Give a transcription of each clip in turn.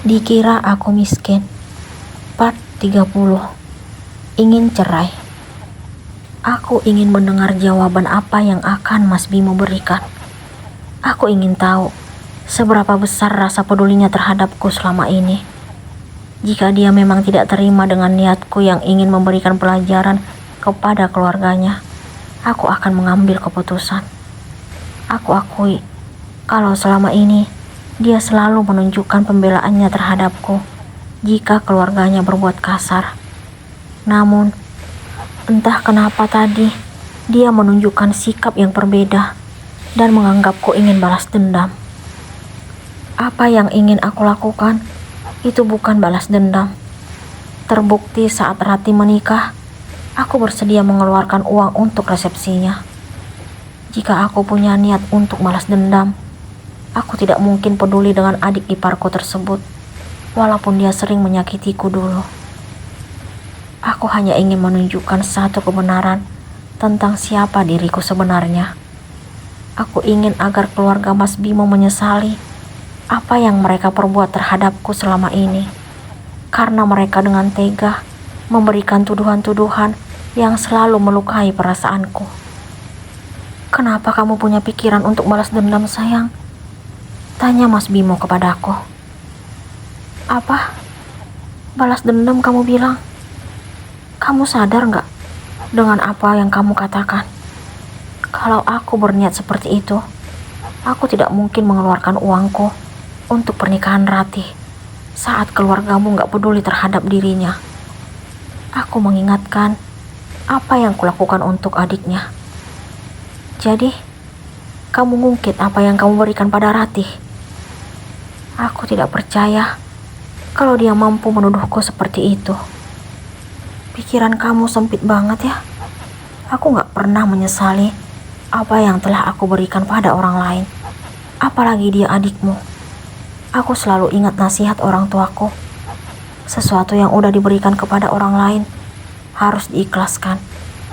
Dikira aku miskin. Part 30. Ingin cerai. Aku ingin mendengar jawaban apa yang akan Mas Bimo berikan. Aku ingin tahu seberapa besar rasa pedulinya terhadapku selama ini. Jika dia memang tidak terima dengan niatku yang ingin memberikan pelajaran kepada keluarganya, aku akan mengambil keputusan. Aku akui kalau selama ini dia selalu menunjukkan pembelaannya terhadapku jika keluarganya berbuat kasar. Namun, entah kenapa tadi dia menunjukkan sikap yang berbeda dan menganggapku ingin balas dendam. Apa yang ingin aku lakukan itu bukan balas dendam. Terbukti saat Rati menikah, aku bersedia mengeluarkan uang untuk resepsinya. Jika aku punya niat untuk balas dendam, aku tidak mungkin peduli dengan adik iparku tersebut, walaupun dia sering menyakitiku dulu. Aku hanya ingin menunjukkan satu kebenaran tentang siapa diriku sebenarnya. Aku ingin agar keluarga Mas Bimo menyesali apa yang mereka perbuat terhadapku selama ini, karena mereka dengan tega memberikan tuduhan-tuduhan yang selalu melukai perasaanku. Kenapa kamu punya pikiran untuk balas dendam, sayang? Tanya Mas Bimo kepadaku. Apa? Balas dendam kamu bilang? Kamu sadar gak dengan apa yang kamu katakan? Kalau aku berniat seperti itu, aku tidak mungkin mengeluarkan uangku untuk pernikahan Rati saat keluargamu gak peduli terhadap dirinya. Aku mengingatkan apa yang kulakukan untuk adiknya. Jadi, kamu ngungkit apa yang kamu berikan pada Rati. Aku tidak percaya kalau dia mampu menuduhku seperti itu. Pikiran kamu sempit banget ya. Aku gak pernah menyesali apa yang telah aku berikan pada orang lain, apalagi dia adikmu. Aku selalu ingat nasihat orang tuaku. Sesuatu yang udah diberikan kepada orang lain harus diikhlaskan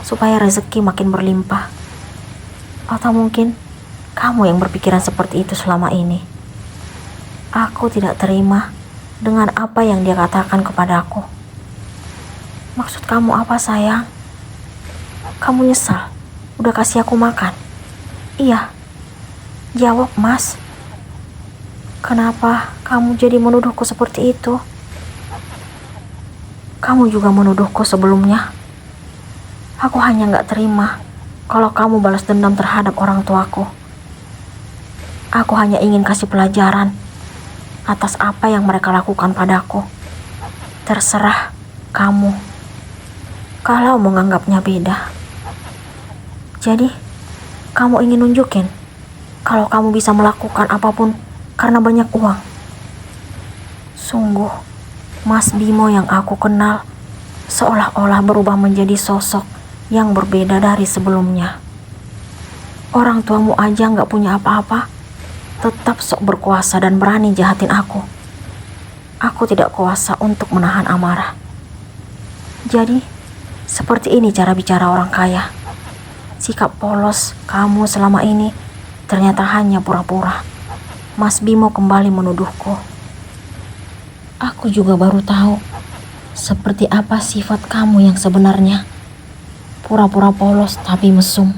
supaya rezeki makin berlimpah. Atau mungkin kamu yang berpikiran seperti itu selama ini. Aku tidak terima dengan apa yang dia katakan kepadaku. Maksud kamu apa, sayang? Kamu nyesal udah kasih aku makan? Iya. Jawab, Mas. Kenapa kamu jadi menuduhku seperti itu? Kamu juga menuduhku sebelumnya. Aku hanya gak terima kalau kamu balas dendam terhadap orang tuaku. Aku hanya ingin kasih pelajaran atas apa yang mereka lakukan padaku. Terserah kamu kalau menganggapnya beda. Jadi, kamu ingin nunjukin kalau kamu bisa melakukan apapun karena banyak uang. Sungguh, Mas Bimo yang aku kenal seolah-olah berubah menjadi sosok yang berbeda dari sebelumnya. Orang tuamu aja gak punya apa-apa, tetap sok berkuasa dan berani jahatin aku. Aku tidak kuasa untuk menahan amarah. Jadi, seperti ini cara bicara orang kaya. Sikap polos kamu selama ini ternyata hanya pura-pura. Mas Bimo kembali menuduhku. Aku juga baru tahu seperti apa sifat kamu yang sebenarnya. Pura-pura polos tapi mesum.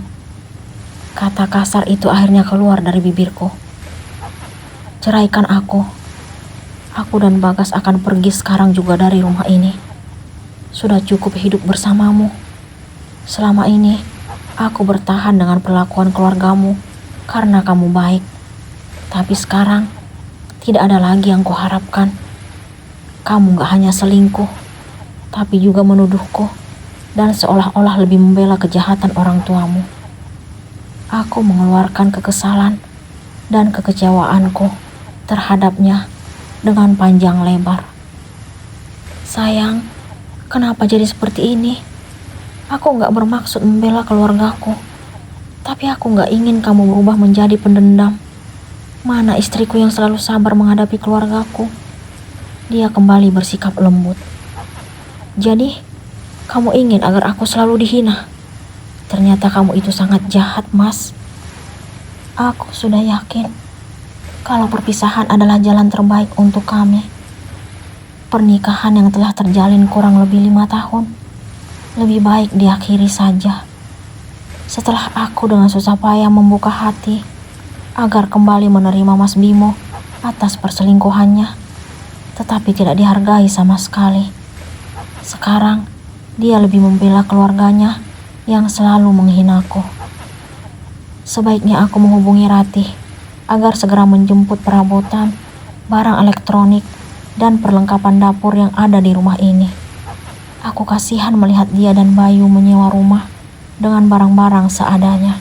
Kata kasar itu akhirnya keluar dari bibirku. Ceraikan aku. Aku dan Bagas akan pergi sekarang juga dari rumah ini. Sudah cukup hidup bersamamu. Selama ini, aku bertahan dengan perlakuan keluargamu karena kamu baik. Tapi sekarang, tidak ada lagi yang kuharapkan. Kamu gak hanya selingkuh, tapi juga menuduhku dan seolah-olah lebih membela kejahatan orang tuamu. Aku mengeluarkan kekesalan dan kekecewaanku terhadapnya dengan panjang lebar. Sayang, kenapa jadi seperti ini? Aku gak bermaksud membela keluargaku, tapi aku gak ingin kamu berubah menjadi pendendam. Mana istriku yang selalu sabar menghadapi keluargaku? Dia kembali bersikap lembut. Jadi, kamu ingin agar aku selalu dihina? Ternyata kamu itu sangat jahat, Mas. Aku sudah yakin kalau perpisahan adalah jalan terbaik untuk kami. Pernikahan yang telah terjalin kurang lebih 5 tahun lebih baik diakhiri saja. Setelah aku dengan susah payah membuka hati agar kembali menerima Mas Bimo atas perselingkuhannya, tetapi tidak dihargai sama sekali. Sekarang dia lebih membela keluarganya yang selalu menghinaku. Sebaiknya aku menghubungi Ratih agar segera menjemput perabotan, barang elektronik, dan perlengkapan dapur yang ada di rumah ini. Aku kasihan melihat dia dan Bayu menyewa rumah dengan barang-barang seadanya.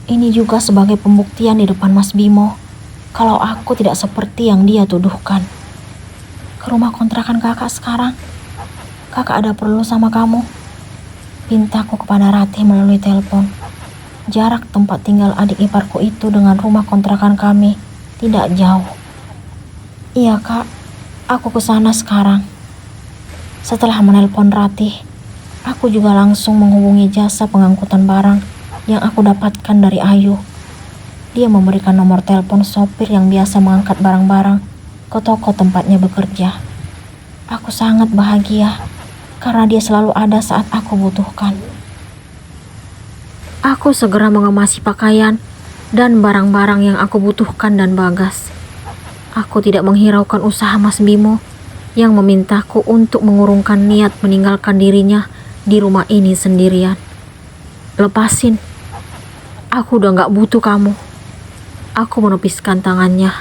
Ini juga sebagai pembuktian di depan Mas Bimo kalau aku tidak seperti yang dia tuduhkan. Ke rumah kontrakan kakak sekarang. Kakak ada perlu sama kamu? Pintaku kepada Ratih melalui telepon. Jarak tempat tinggal adik iparku itu dengan rumah kontrakan kami tidak jauh. Iya kak, aku kesana sekarang. Setelah menelpon Ratih, aku juga langsung menghubungi jasa pengangkutan barang yang aku dapatkan dari Ayu. Dia memberikan nomor telepon sopir yang biasa mengangkat barang-barang ke toko tempatnya bekerja. Aku sangat bahagia karena dia selalu ada saat aku butuhkan. Aku segera mengemasi pakaian dan barang-barang yang aku butuhkan dan bagas. Aku tidak menghiraukan usaha Mas Bimo yang memintaku untuk mengurungkan niat meninggalkan dirinya di rumah ini sendirian. Lepasin. Aku udah gak butuh kamu. Aku menepiskan tangannya.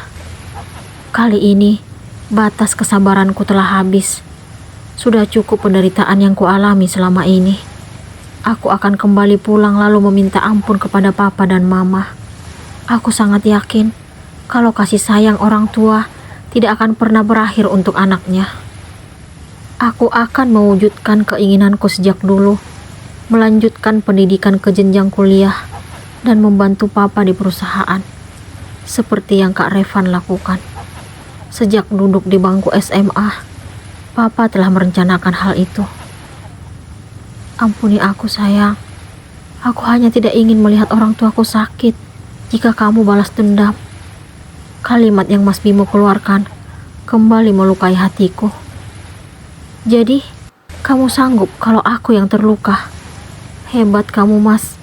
Kali ini, batas kesabaranku telah habis. Sudah cukup penderitaan yang kualami selama ini. Aku akan kembali pulang lalu meminta ampun kepada papa dan mama. Aku sangat yakin kalau kasih sayang orang tua tidak akan pernah berakhir untuk anaknya. Aku akan mewujudkan keinginanku sejak dulu, melanjutkan pendidikan ke jenjang kuliah, dan membantu papa di perusahaan, seperti yang Kak Revan lakukan. Sejak duduk di bangku SMA, papa telah merencanakan hal itu. Ampuni aku sayang, aku hanya tidak ingin melihat orang tuaku sakit jika kamu balas dendam. Kalimat yang Mas Bimo keluarkan kembali melukai hatiku. Jadi, kamu sanggup kalau aku yang terluka? Hebat kamu, Mas.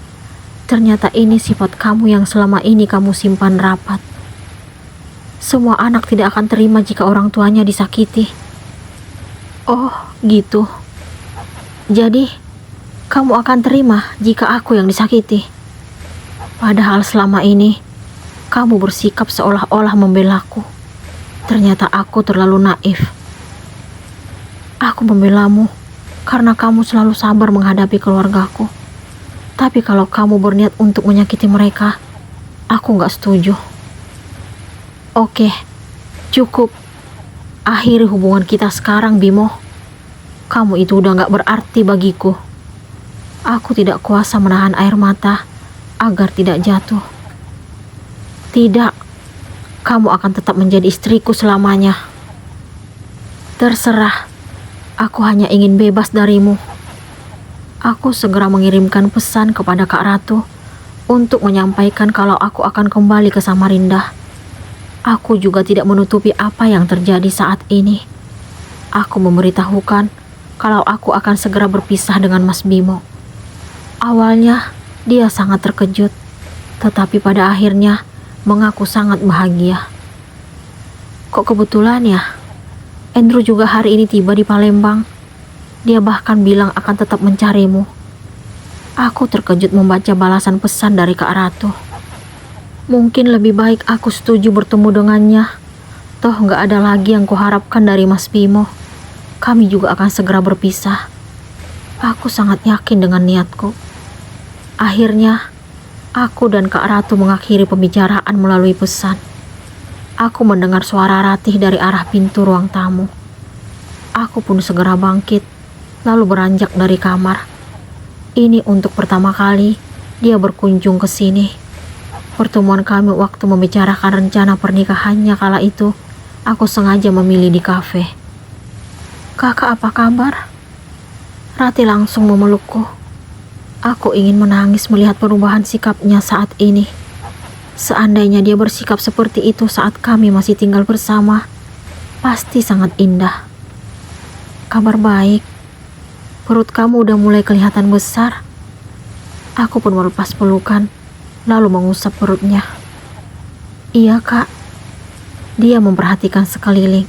Ternyata ini sifat kamu yang selama ini kamu simpan rapat. Semua anak tidak akan terima jika orang tuanya disakiti. Oh, gitu. Jadi, kamu akan terima jika aku yang disakiti. Padahal selama ini kamu bersikap seolah-olah membelaku. Ternyata aku terlalu naif. Aku membelamu karena kamu selalu sabar menghadapi keluargaku. Tapi kalau kamu berniat untuk menyakiti mereka, aku gak setuju. Oke, cukup. Akhiri hubungan kita sekarang, Bimo. Kamu itu udah gak berarti bagiku. Aku tidak kuasa menahan air mata agar tidak jatuh. Tidak, kamu akan tetap menjadi istriku selamanya. Terserah, aku hanya ingin bebas darimu. Aku segera mengirimkan pesan kepada Kak Ratu untuk menyampaikan kalau aku akan kembali ke Samarinda. Aku juga tidak menutupi apa yang terjadi saat ini. Aku memberitahukan kalau aku akan segera berpisah dengan Mas Bimo. Awalnya, dia sangat terkejut, tetapi pada akhirnya mengaku sangat bahagia. Kok kebetulan ya, Andrew juga hari ini tiba di Palembang. Dia bahkan bilang akan tetap mencarimu. Aku terkejut membaca balasan pesan dari Kak Ratu. Mungkin lebih baik aku setuju bertemu dengannya. Toh gak ada lagi yang kuharapkan dari Mas Bimo. Kami juga akan segera berpisah. Aku sangat yakin dengan niatku. Akhirnya, aku dan Kak Ratu mengakhiri pembicaraan melalui pesan. Aku mendengar suara Ratih dari arah pintu ruang tamu. Aku pun segera bangkit, lalu beranjak dari kamar. Ini untuk pertama kali dia berkunjung ke sini. Pertemuan kami waktu membicarakan rencana pernikahannya kala itu, aku sengaja memilih di kafe. Kakak, apa kabar? Ratih langsung memelukku. Aku ingin menangis melihat perubahan sikapnya saat ini. Seandainya dia bersikap seperti itu saat kami masih tinggal bersama, pasti sangat indah. Kabar baik, perut kamu udah mulai kelihatan besar. Aku pun melepas pelukan, lalu mengusap perutnya. Iya kak, dia memperhatikan sekeliling.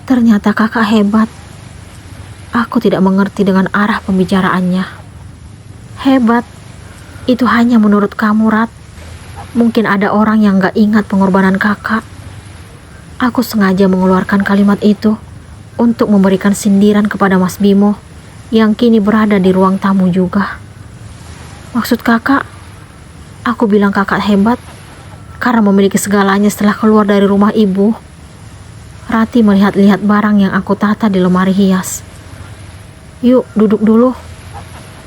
Ternyata kakak hebat. Aku tidak mengerti dengan arah pembicaraannya. Hebat, itu hanya menurut kamu, Rat. Mungkin ada orang yang gak ingat pengorbanan kakak. Aku sengaja mengeluarkan kalimat itu untuk memberikan sindiran kepada Mas Bimo yang kini berada di ruang tamu juga. Maksud kakak, aku bilang kakak hebat karena memiliki segalanya setelah keluar dari rumah ibu. Rati melihat-lihat barang yang aku tata di lemari hias. Yuk, duduk dulu.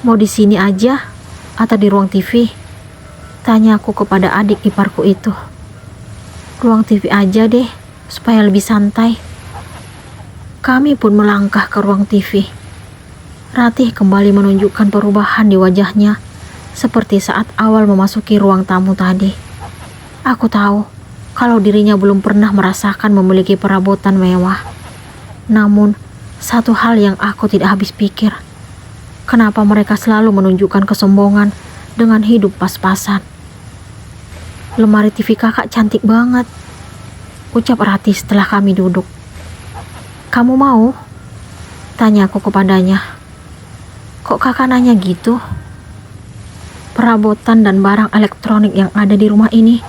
Mau di sini aja atau di ruang TV? Tanya aku kepada adik iparku itu. Ruang TV aja deh, supaya lebih santai. Kami pun melangkah ke ruang TV. Ratih kembali menunjukkan perubahan di wajahnya, seperti saat awal memasuki ruang tamu tadi. Aku tahu kalau dirinya belum pernah merasakan memiliki perabotan mewah. Namun, satu hal yang aku tidak habis pikir, kenapa mereka selalu menunjukkan kesombongan dengan hidup pas-pasan. Lemari TV kakak cantik banget, ucap Rati setelah kami duduk. Kamu mau? Tanya aku kepadanya. Kok kakak nanya gitu? Perabotan dan barang elektronik yang ada di rumah ini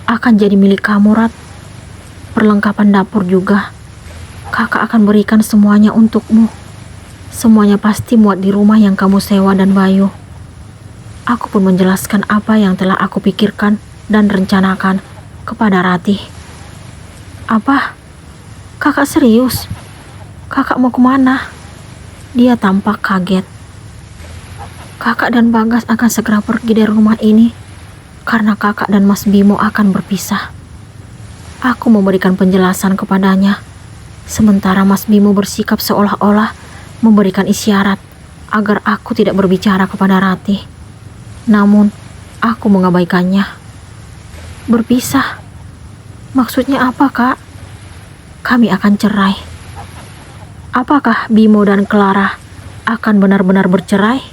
akan jadi milik kamu, Rat. Perlengkapan dapur juga. Kakak akan berikan semuanya untukmu. Semuanya pasti muat di rumah yang kamu sewa dan Bayu. Aku pun menjelaskan apa yang telah aku pikirkan dan rencanakan kepada Ratih. Apa? Kakak serius? Kakak mau kemana? Dia tampak kaget. Kakak dan Bagas akan segera pergi dari rumah ini karena kakak dan Mas Bimo akan berpisah. Aku memberikan penjelasan kepadanya, sementara Mas Bimo bersikap seolah-olah memberikan isyarat agar aku tidak berbicara kepada Ratih. Namun, aku mengabaikannya. Berpisah? Maksudnya apa, Kak? Kami akan cerai. Apakah Bimo dan Clara akan benar-benar bercerai?